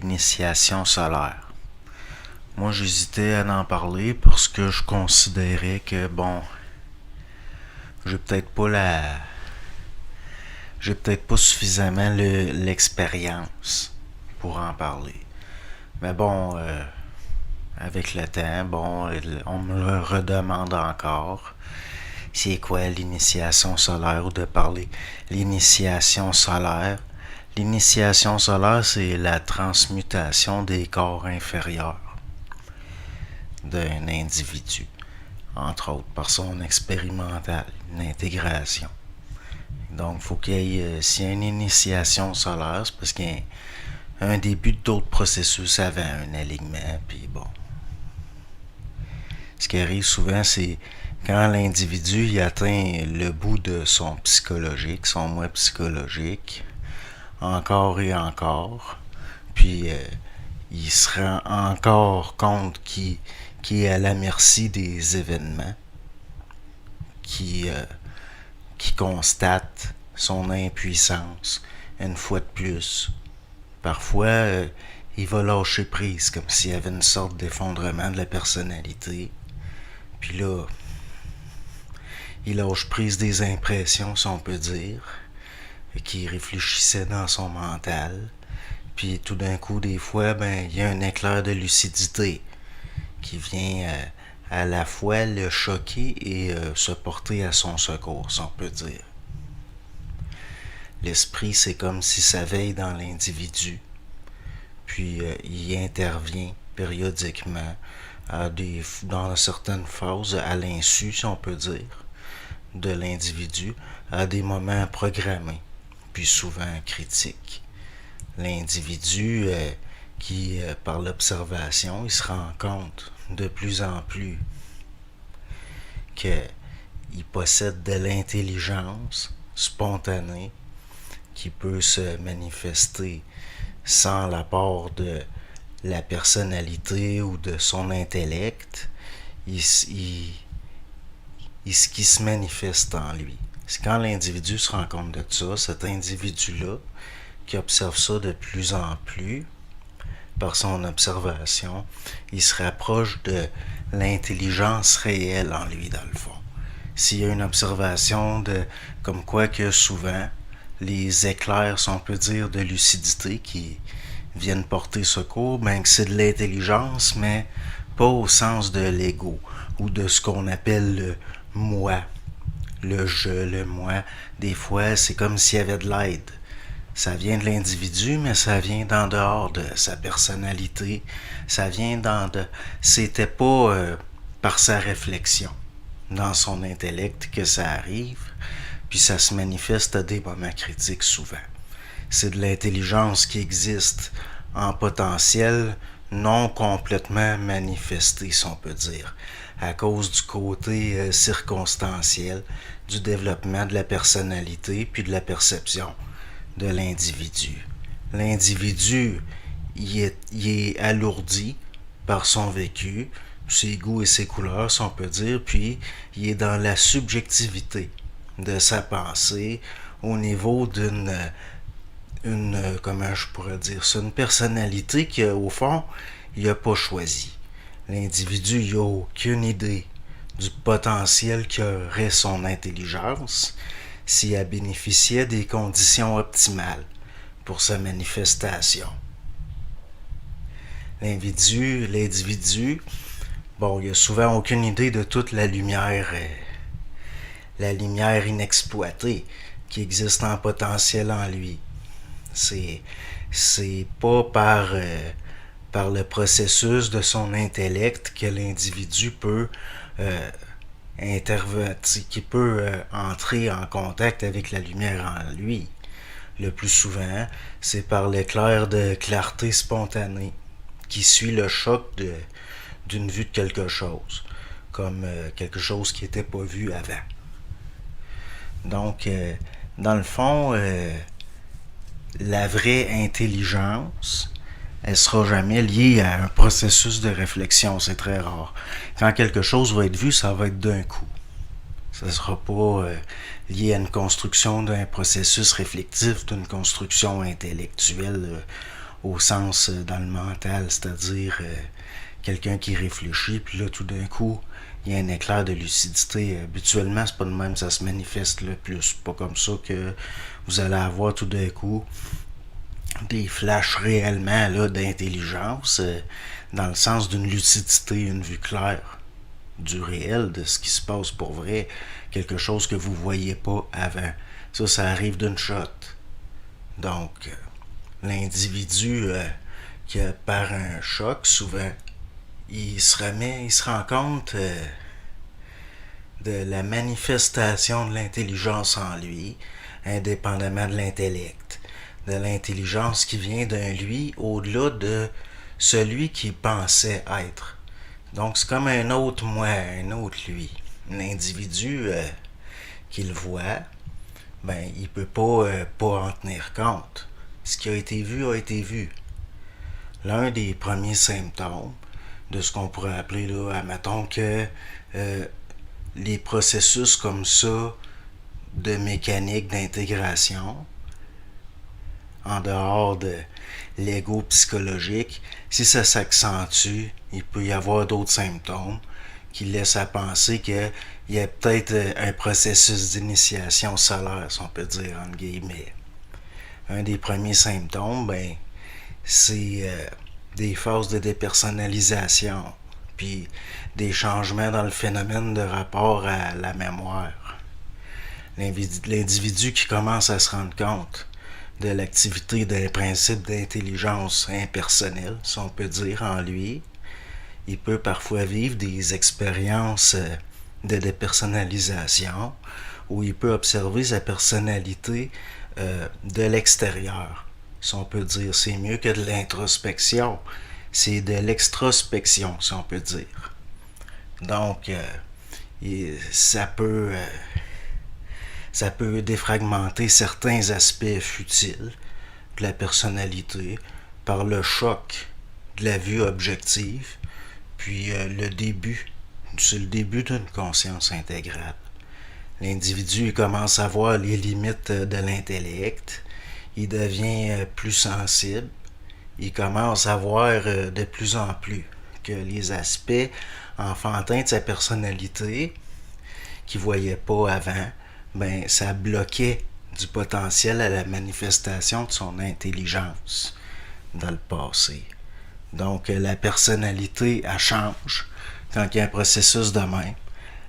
l'initiation solaire. Moi, j'hésitais à en parler parce que je considérais que, j'ai peut-être pas la... j'ai peut-être pas suffisamment l'expérience pour en parler. Mais avec le temps, on me le redemande encore. C'est quoi l'initiation solaire ou de parler l'initiation solaire? L'initiation solaire, c'est la transmutation des corps inférieurs d'un individu, entre autres par son expérimental, une intégration. Donc, faut qu'il y ait, s'il y a une initiation solaire, c'est parce qu'il y a un début d'autres processus avant un alignement, puis bon. Ce qui arrive souvent, c'est quand l'individu il atteint le bout de son psychologique, son moi psychologique, encore et encore, puis il se rend encore compte qu'il est à la merci des événements, qui constate son impuissance une fois de plus. Parfois, il va lâcher prise, comme s'il y avait une sorte d'effondrement de la personnalité. Puis là, il lâche prise des impressions, si on peut dire, qui réfléchissait dans son mental. Puis tout d'un coup, des fois, il y a un éclair de lucidité qui vient à la fois le choquer et se porter à son secours, si on peut dire. L'esprit, c'est comme si ça veille dans l'individu, puis il intervient périodiquement dans certaines phases, à l'insu, si on peut dire, de l'individu, à des moments programmés, puis souvent critiques. L'individu qui, par l'observation, il se rend compte de plus en plus qu'il possède de l'intelligence spontanée qui peut se manifester sans l'apport de la personnalité ou de son intellect, ce qui se manifeste en lui. C'est quand l'individu se rend compte de ça, cet individu-là, qui observe ça de plus en plus, par son observation, il se rapproche de l'intelligence réelle en lui, dans le fond. S'il y a une observation comme quoi que souvent, les éclairs, si on peut dire, de lucidité qui viennent porter secours, que c'est de l'intelligence, mais pas au sens de l'ego ou de ce qu'on appelle le moi, le je, le moi. Des fois, c'est comme s'il y avait de l'aide. Ça vient de l'individu, mais ça vient d'en dehors de sa personnalité. Ça vient C'était pas par sa réflexion, dans son intellect que ça arrive, puis ça se manifeste à des moments critiques souvent. C'est de l'intelligence qui existe en potentiel non complètement manifesté, si on peut dire, à cause du côté circonstanciel du développement de la personnalité puis de la perception de l'individu. L'individu, il est alourdi par son vécu, ses goûts et ses couleurs, si on peut dire, puis il est dans la subjectivité de sa pensée au niveau comment je pourrais dire ça, une personnalité qu'au fond, il n'a pas choisi. L'individu, il n'a aucune idée du potentiel qu'aurait son intelligence s'il elle bénéficiait des conditions optimales pour sa manifestation. L'individu, il n'a souvent aucune idée de toute la lumière inexploitée qui existe en potentiel en lui. C'est pas par le processus de son intellect que l'individu peut qui peut entrer en contact avec la lumière en lui. Le plus souvent, c'est par l'éclair de clarté spontanée qui suit le choc d'une vue de quelque chose, comme quelque chose qui n'était pas vu avant. Donc, dans le fond, la vraie intelligence, elle sera jamais liée à un processus de réflexion, c'est très rare. Quand quelque chose va être vu, ça va être d'un coup. Ça ne sera pas lié à une construction d'un processus réflectif, d'une construction intellectuelle au sens dans le mental, c'est-à-dire quelqu'un qui réfléchit, puis là, tout d'un coup, il y a un éclair de lucidité. Habituellement, c'est pas de même, ça se manifeste le plus. Pas comme ça que vous allez avoir tout d'un coup des flashs réellement là, d'intelligence, dans le sens d'une lucidité, une vue claire du réel, de ce qui se passe pour vrai, quelque chose que vous ne voyez pas avant. Ça arrive d'une shot. Donc, l'individu qui a par un choc, souvent, il se rend compte de la manifestation de l'intelligence en lui, indépendamment de l'intellect. De l'intelligence qui vient d'un lui au-delà de celui qu'il pensait être. Donc c'est comme un autre moi, un autre lui. Un individu qui le voit, ben il peut pas en tenir compte. Ce qui a été vu a été vu. L'un des premiers symptômes de ce qu'on pourrait appeler, là, admettons que les processus comme ça de mécanique d'intégration, en dehors de l'ego psychologique, si ça s'accentue, il peut y avoir d'autres symptômes qui laissent à penser qu'il y a peut-être un processus d'initiation solaire, si on peut dire, entre guillemets. Un des premiers symptômes, ben, c'est des phases de dépersonnalisation, puis des changements dans le phénomène de rapport à la mémoire. L'individu qui commence à se rendre compte de l'activité d'un principe d'intelligence impersonnelle, si on peut dire, en lui, il peut parfois vivre des expériences de dépersonnalisation où il peut observer sa personnalité de l'extérieur. Si on peut dire, c'est mieux que de l'introspection, c'est de l'extrospection, si on peut dire. Donc, ça peut défragmenter certains aspects futiles de la personnalité par le choc de la vue objective, puis c'est le début d'une conscience intégrale. L'individu commence à voir les limites de l'intellect, il devient plus sensible, il commence à voir de plus en plus que les aspects enfantins de sa personnalité qu'il ne voyait pas avant, ben, ça bloquait du potentiel à la manifestation de son intelligence dans le passé. Donc, la personnalité, elle change quand il y a un processus de même.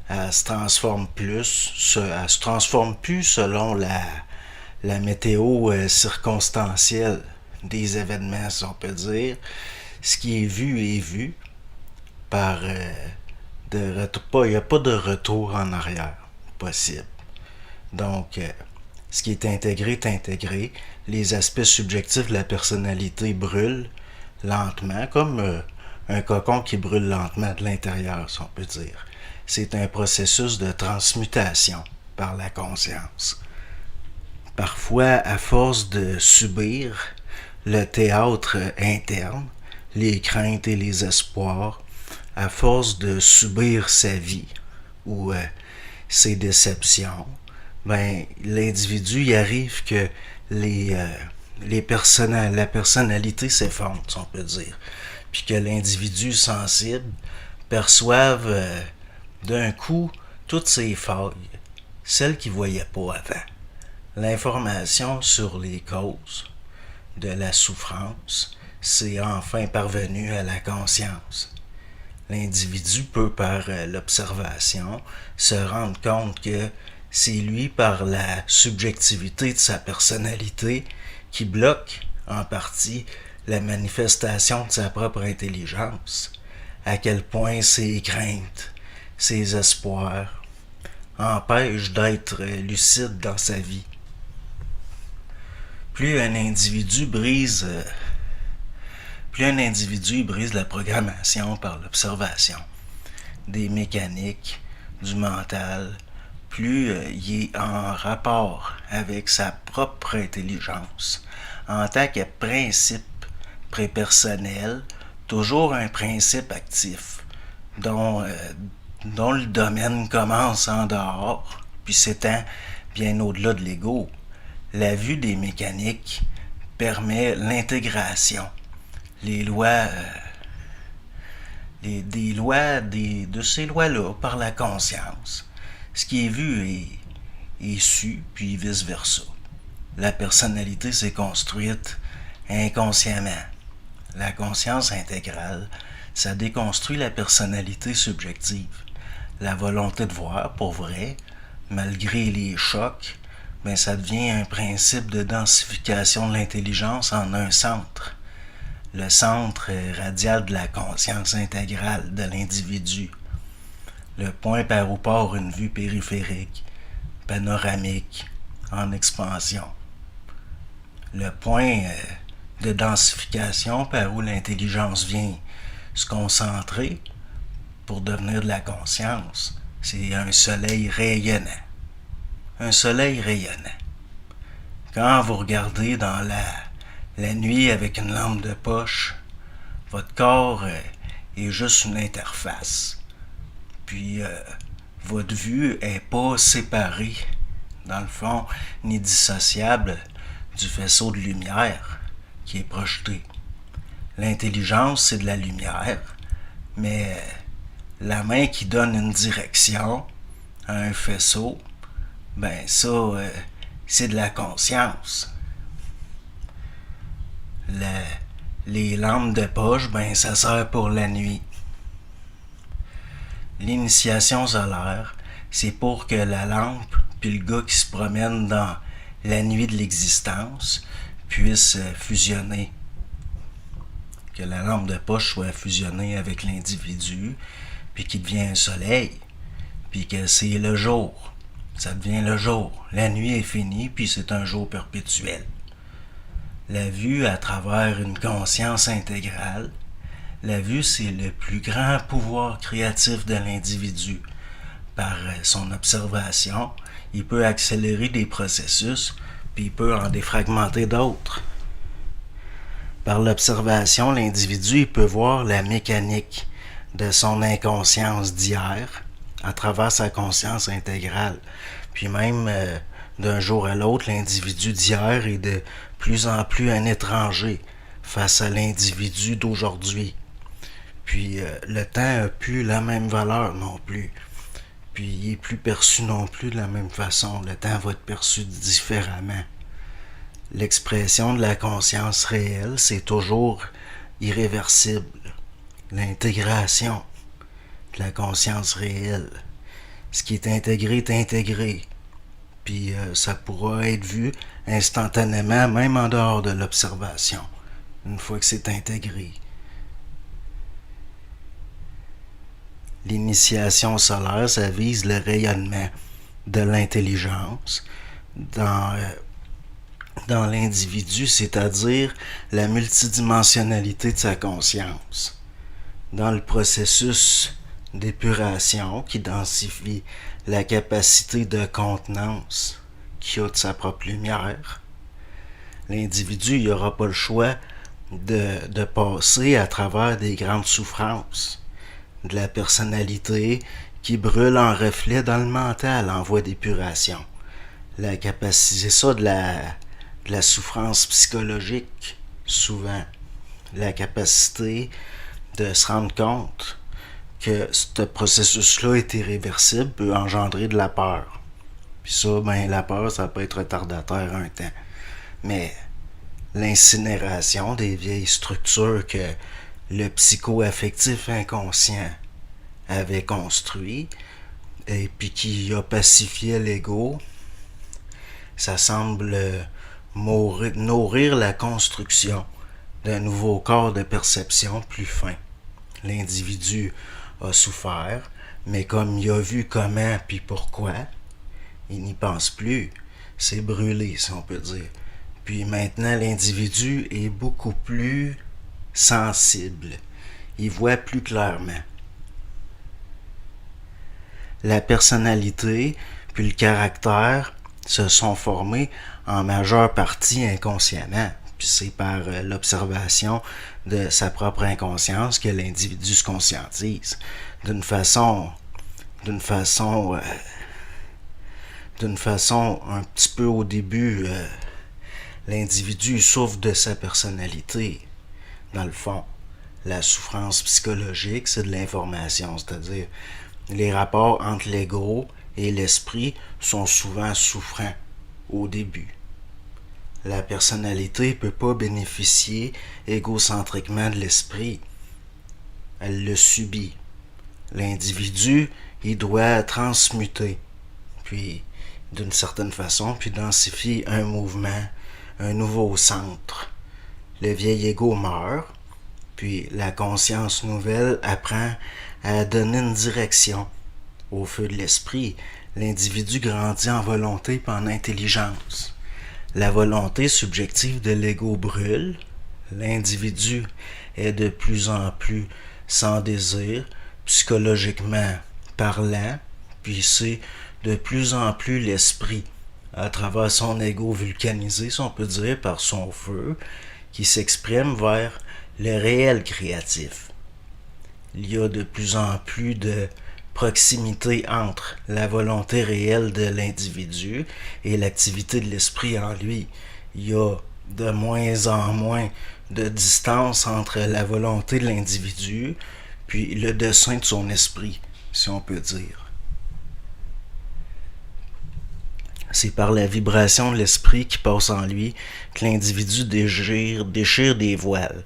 Elle se transforme plus, elle se transforme plus selon la météo circonstancielle des événements, si on peut dire. Ce qui est vu par il n'y a pas de retour en arrière possible. Donc, ce qui est intégré est intégré. Les aspects subjectifs de la personnalité brûlent lentement, comme un cocon qui brûle lentement de l'intérieur, si on peut dire. C'est un processus de transmutation par la conscience. Parfois, à force de subir le théâtre interne, les craintes et les espoirs, à force de subir sa vie ou ses déceptions, ben, l'individu, il arrive que la personnalité s'effondre, si on peut dire. Puis que l'individu sensible perçoive d'un coup toutes ses failles, celles qu'il ne voyait pas avant. L'information sur les causes de la souffrance s'est enfin parvenue à la conscience. L'individu peut, par l'observation, se rendre compte que c'est lui, par la subjectivité de sa personnalité, qui bloque en partie la manifestation de sa propre intelligence. À quel point ses craintes, ses espoirs empêchent d'être lucide dans sa vie. Plus un individu brise la programmation par l'observation des mécaniques, du mental, plus il est en rapport avec sa propre intelligence, en tant que principe prépersonnel, toujours un principe actif, dont le domaine commence en dehors, puis s'étend bien au-delà de l'ego. La vue des mécaniques permet l'intégration. Les lois, de ces lois-là par la conscience. Ce qui est vu est su, puis vice-versa. La personnalité s'est construite inconsciemment. La conscience intégrale, ça déconstruit la personnalité subjective. La volonté de voir pour vrai, malgré les chocs, ben ça devient un principe de densification de l'intelligence en un centre. Le centre radial de la conscience intégrale de l'individu. Le point par où part une vue périphérique, panoramique, en expansion. Le point de densification par où l'intelligence vient se concentrer pour devenir de la conscience, c'est un soleil rayonnant. Un soleil rayonnant. Quand vous regardez dans la nuit avec une lampe de poche, votre corps est juste une interface. Puis votre vue est pas séparée, dans le fond, ni dissociable du faisceau de lumière qui est projeté. L'intelligence, c'est de la lumière, mais la main qui donne une direction à un faisceau, ben ça, c'est de la conscience. Les lampes de poche, ben ça sert pour la nuit. L'initiation solaire, c'est pour que la lampe puis le gars qui se promène dans la nuit de l'existence puisse fusionner. Que la lampe de poche soit fusionnée avec l'individu, puis qu'il devient un soleil, puis que c'est le jour. Ça devient le jour. La nuit est finie, puis c'est un jour perpétuel. La vue à travers une conscience intégrale, la vue, c'est le plus grand pouvoir créatif de l'individu. Par son observation, il peut accélérer des processus, puis il peut en défragmenter d'autres. Par l'observation, l'individu il peut voir la mécanique de son inconscience d'hier à travers sa conscience intégrale. Puis même d'un jour à l'autre, l'individu d'hier est de plus en plus un étranger face à l'individu d'aujourd'hui. Puis le temps n'a plus la même valeur non plus. Puis il n'est plus perçu non plus de la même façon. Le temps va être perçu différemment. L'expression de la conscience réelle, c'est toujours irréversible. L'intégration de la conscience réelle. Ce qui est intégré est intégré. Puis ça pourra être vu instantanément, même en dehors de l'observation, une fois que c'est intégré. L'initiation solaire, ça vise le rayonnement de l'intelligence dans l'individu, c'est-à-dire la multidimensionnalité de sa conscience. Dans le processus d'épuration qui densifie la capacité de contenance qu'il a de sa propre lumière, l'individu n'aura pas le choix de passer à travers des grandes souffrances, de la personnalité qui brûle en reflet dans le mental en voie d'épuration. La capacité, c'est ça de la souffrance psychologique, souvent. La capacité de se rendre compte que ce processus-là est irréversible, peut engendrer de la peur. Puis ça, ben la peur, ça peut être retardateur un temps. Mais l'incinération des vieilles structures que le psycho-affectif inconscient avait construit, et puis qui a pacifié l'ego, ça semble nourrir la construction d'un nouveau corps de perception plus fin. L'individu a souffert, mais comme il a vu comment puis pourquoi, il n'y pense plus. C'est brûlé, si on peut dire. Puis maintenant, l'individu est beaucoup plus sensible. Il voit plus clairement. La personnalité puis le caractère se sont formés en majeure partie inconsciemment. Puis c'est par l'observation de sa propre inconscience que l'individu se conscientise d'une façon un petit peu au début L'individu souffre de sa personnalité. Dans le fond, la souffrance psychologique, c'est de l'information, c'est-à-dire les rapports entre l'ego et l'esprit sont souvent souffrants au début. La personnalité ne peut pas bénéficier égocentriquement de l'esprit. Elle le subit. L'individu, il doit transmuter, puis d'une certaine façon, puis densifier un mouvement, un nouveau centre. Le vieil ego meurt, puis la conscience nouvelle apprend à donner une direction au feu de l'esprit. L'individu grandit en volonté et en intelligence. La volonté subjective de l'ego brûle. L'individu est de plus en plus sans désir, psychologiquement parlant, puis c'est de plus en plus l'esprit, à travers son ego vulcanisé, si on peut dire, par son feu, qui s'exprime vers le réel créatif. Il y a de plus en plus de proximité entre la volonté réelle de l'individu et l'activité de l'esprit en lui. Il y a de moins en moins de distance entre la volonté de l'individu puis le dessein de son esprit, si on peut dire. C'est par la vibration de l'esprit qui passe en lui que l'individu déchire des voiles,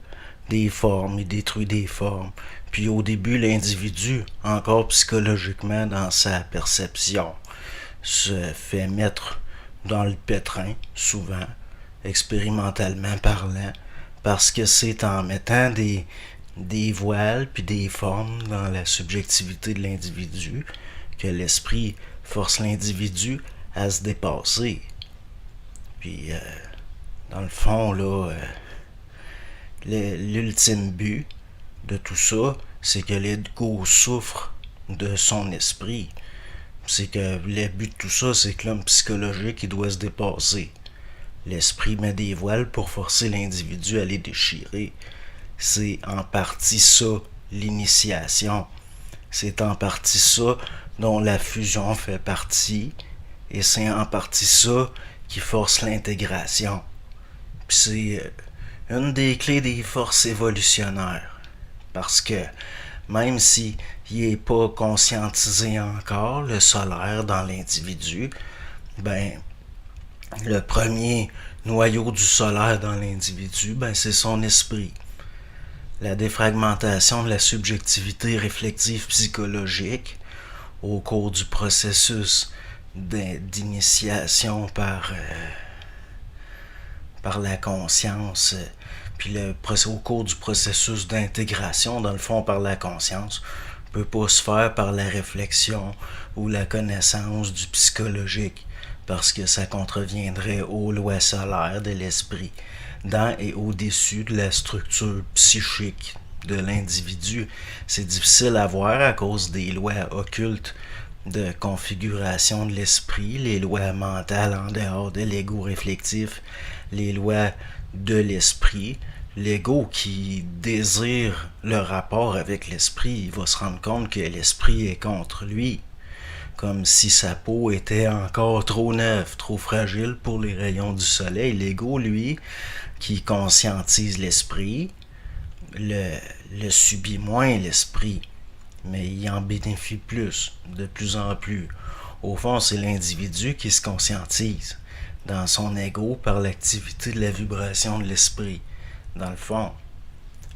des formes, il détruit des formes. Puis au début, l'individu, encore psychologiquement dans sa perception, se fait mettre dans le pétrin, souvent, expérimentalement parlant, parce que c'est en mettant des voiles puis des formes dans la subjectivité de l'individu que l'esprit force l'individu à se dépasser. Puis, dans le fond, là, l'ultime but de tout ça, c'est que l'ego souffre de son esprit. C'est que le but de tout ça, c'est que l'homme psychologique, il doit se dépasser. L'esprit met des voiles pour forcer l'individu à les déchirer. C'est en partie ça, l'initiation. C'est en partie ça dont la fusion fait partie. Et c'est en partie ça qui force l'intégration. Puis c'est une des clés des forces évolutionnaires. Parce que même si il n'est pas conscientisé encore, le solaire dans l'individu, ben le premier noyau du solaire dans l'individu, ben c'est son esprit. La défragmentation de la subjectivité réflexive psychologique au cours du processus d'initiation par la conscience, puis au cours du processus d'intégration, dans le fond, par la conscience, peut pas se faire par la réflexion ou la connaissance du psychologique, parce que ça contreviendrait aux lois solaires de l'esprit, dans et au-dessus de la structure psychique de l'individu. C'est difficile à voir à cause des lois occultes de configuration de l'esprit, les lois mentales en dehors de l'ego réflectif, les lois de l'esprit. L'ego qui désire le rapport avec l'esprit, il va se rendre compte que l'esprit est contre lui, comme si sa peau était encore trop neuve, trop fragile pour les rayons du soleil. L'ego, lui, qui conscientise l'esprit, le subit moins l'esprit, mais il en bénéficie plus, de plus en plus. Au fond, c'est l'individu qui se conscientise dans son ego par l'activité de la vibration de l'esprit. Dans le fond,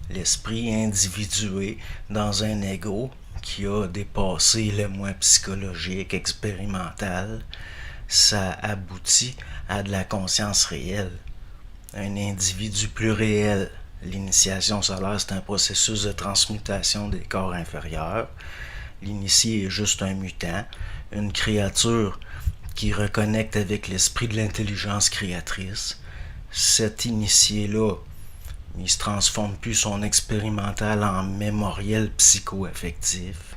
l'esprit individué dans un ego qui a dépassé le moi psychologique, expérimental, ça aboutit à de la conscience réelle. Un individu plus réel. L'initiation solaire, c'est un processus de transmutation des corps inférieurs. L'initié est juste un mutant, une créature qui reconnecte avec l'esprit de l'intelligence créatrice. Cet initié-là, il se transforme plus son expérimental en mémoriel psycho-affectif.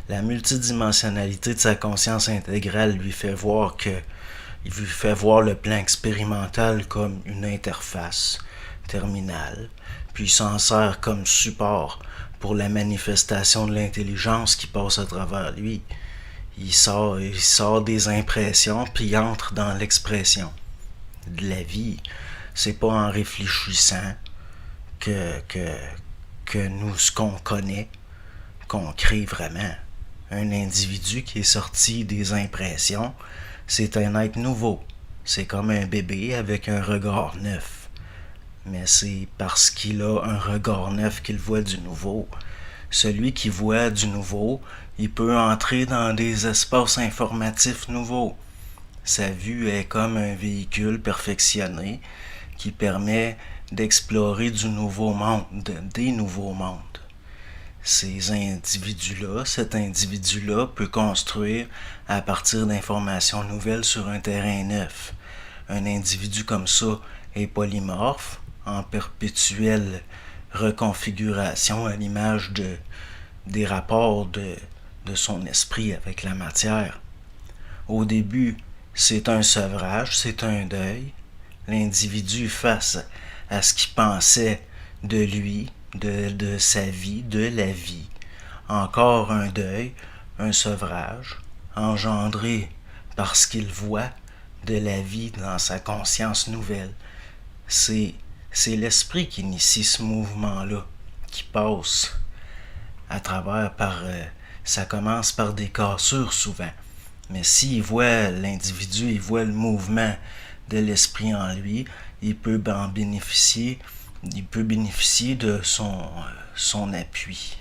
La multidimensionnalité de sa conscience intégrale lui fait voir le plan expérimental comme une interface terminale, puis il s'en sert comme support pour la manifestation de l'intelligence qui passe à travers lui. Il sort des impressions, puis il entre dans l'expression de la vie. C'est pas en réfléchissant que nous, ce qu'on connaît, qu'on crée vraiment. Un individu qui est sorti des impressions, c'est un être nouveau. C'est comme un bébé avec un regard neuf. Mais c'est parce qu'il a un regard neuf qu'il voit du nouveau. Celui qui voit du nouveau, il peut entrer dans des espaces informatifs nouveaux. Sa vue est comme un véhicule perfectionné qui permet d'explorer du nouveau monde, des nouveaux mondes. Cet individu-là peut construire à partir d'informations nouvelles sur un terrain neuf. Un individu comme ça est polymorphe, en perpétuelle reconfiguration à l'image des rapports de son esprit avec la matière. Au début, c'est un sevrage, c'est un deuil. L'individu face à ce qu'il pensait de lui, de sa vie, de la vie. Encore un deuil, un sevrage, engendré par ce qu'il voit de la vie dans sa conscience nouvelle. C'est l'esprit qui initie ce mouvement-là, qui passe à travers ça commence par des cassures souvent. Mais s'il voit l'individu, il voit le mouvement de l'esprit en lui, il peut en bénéficier, de son appui.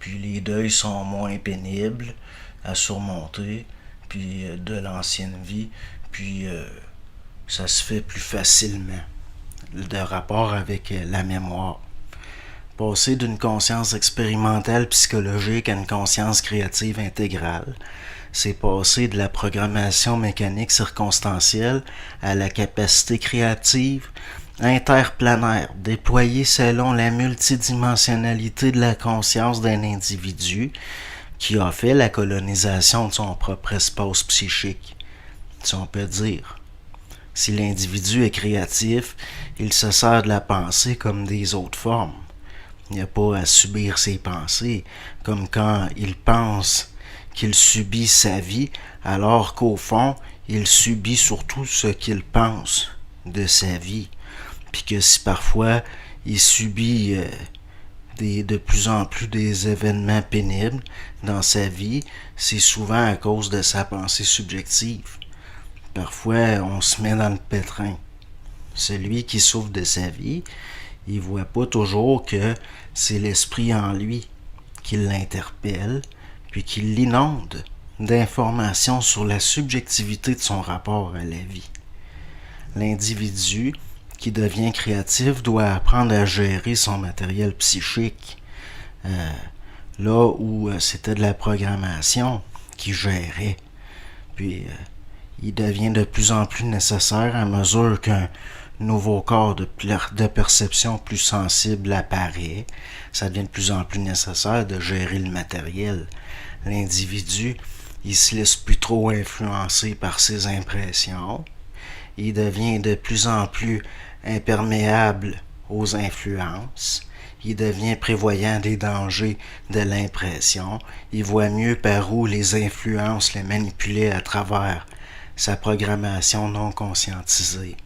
Puis les deuils sont moins pénibles à surmonter, puis de l'ancienne vie, puis ça se fait plus facilement. De rapport avec la mémoire. Passer d'une conscience expérimentale psychologique à une conscience créative intégrale, c'est passer de la programmation mécanique circonstancielle à la capacité créative interplanaire, déployée selon la multidimensionnalité de la conscience d'un individu qui a fait la colonisation de son propre espace psychique, si on peut dire. Si l'individu est créatif, il se sert de la pensée comme des autres formes. Il n'y a pas à subir ses pensées, comme quand il pense qu'il subit sa vie, alors qu'au fond, il subit surtout ce qu'il pense de sa vie. Puis que si parfois il subit de plus en plus des événements pénibles dans sa vie, c'est souvent à cause de sa pensée subjective. Parfois, on se met dans le pétrin. Celui qui souffre de sa vie, il voit pas toujours que c'est l'esprit en lui qui l'interpelle, puis qui l'inonde d'informations sur la subjectivité de son rapport à la vie. L'individu qui devient créatif doit apprendre à gérer son matériel psychique. Là où c'était de la programmation qui gérait. Puis il devient de plus en plus nécessaire à mesure qu'un nouveau corps de perception plus sensible apparaît. Ça devient de plus en plus nécessaire de gérer le matériel. L'individu, il se laisse plus trop influencer par ses impressions. Il devient de plus en plus imperméable aux influences. Il devient prévoyant des dangers de l'impression. Il voit mieux par où les influences le manipulaient à travers sa programmation non conscientisée.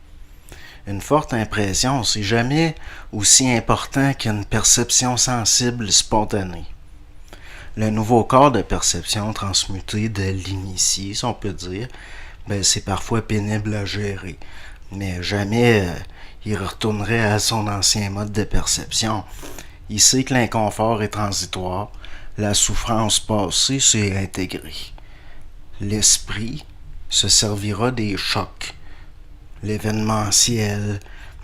Une forte impression, c'est jamais aussi important qu'une perception sensible spontanée. Le nouveau corps de perception transmuté de l'initié, si on peut dire, c'est parfois pénible à gérer. Mais jamais il retournerait à son ancien mode de perception. Il sait que l'inconfort est transitoire, la souffrance passée s'est intégrée. L'esprit se servira des chocs, l'événementiel,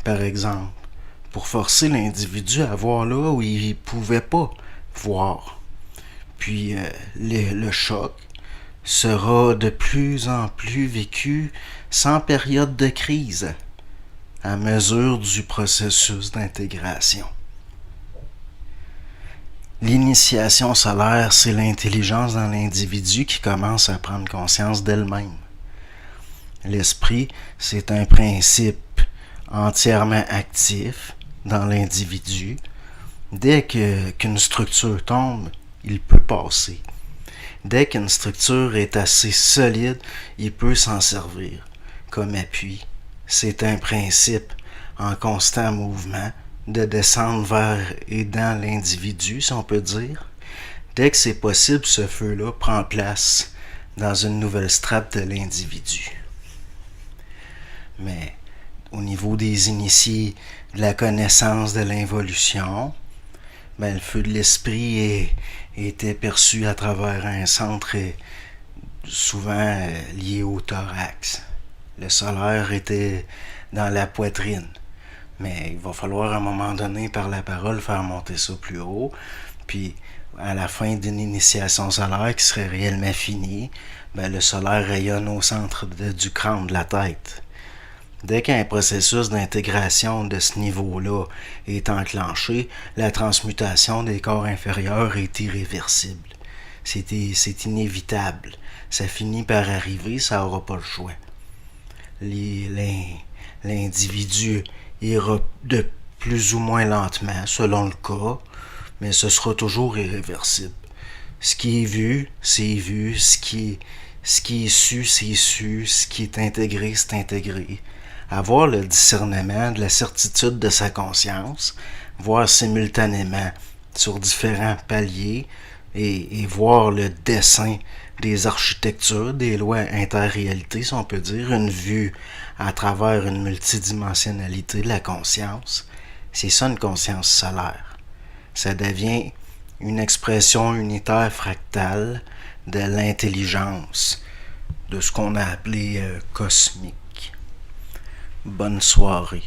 par exemple, pour forcer l'individu à voir là où il ne pouvait pas voir. Puis le choc sera de plus en plus vécu sans période de crise, à mesure du processus d'intégration. L'initiation solaire, c'est l'intelligence dans l'individu qui commence à prendre conscience d'elle-même. L'esprit, c'est un principe entièrement actif dans l'individu. Dès qu'une structure tombe, il peut passer. Dès qu'une structure est assez solide, il peut s'en servir comme appui c'est un principe en constant mouvement de descendre vers et dans l'individu, si on peut dire. Dès que c'est possible, ce feu-là prend place dans une nouvelle strate de l'individu. Mais au niveau des initiés de la connaissance de l'involution, ben, le feu de l'esprit était perçu à travers un centre souvent lié au thorax. Le solaire était dans la poitrine. Mais il va falloir à un moment donné, par la parole, faire monter ça plus haut. Puis, à la fin d'une initiation solaire qui serait réellement finie, ben, le solaire rayonne au centre du crâne, de la tête. Dès qu'un processus d'intégration de ce niveau-là est enclenché, la transmutation des corps inférieurs est irréversible. C'est inévitable. Ça finit par arriver, ça n'aura pas le choix. L'individu ira de plus ou moins lentement, selon le cas, mais ce sera toujours irréversible. Ce qui est vu, c'est vu. Ce qui est su, c'est su. Ce qui est intégré, c'est intégré. Avoir le discernement de la certitude de sa conscience, voir simultanément sur différents paliers et voir le dessin des architectures, des lois interréalités, si on peut dire, une vue à travers une multidimensionnalité de la conscience. C'est ça une conscience solaire. Ça devient une expression unitaire fractale de l'intelligence, de ce qu'on a appelé cosmique. Bonne soirée.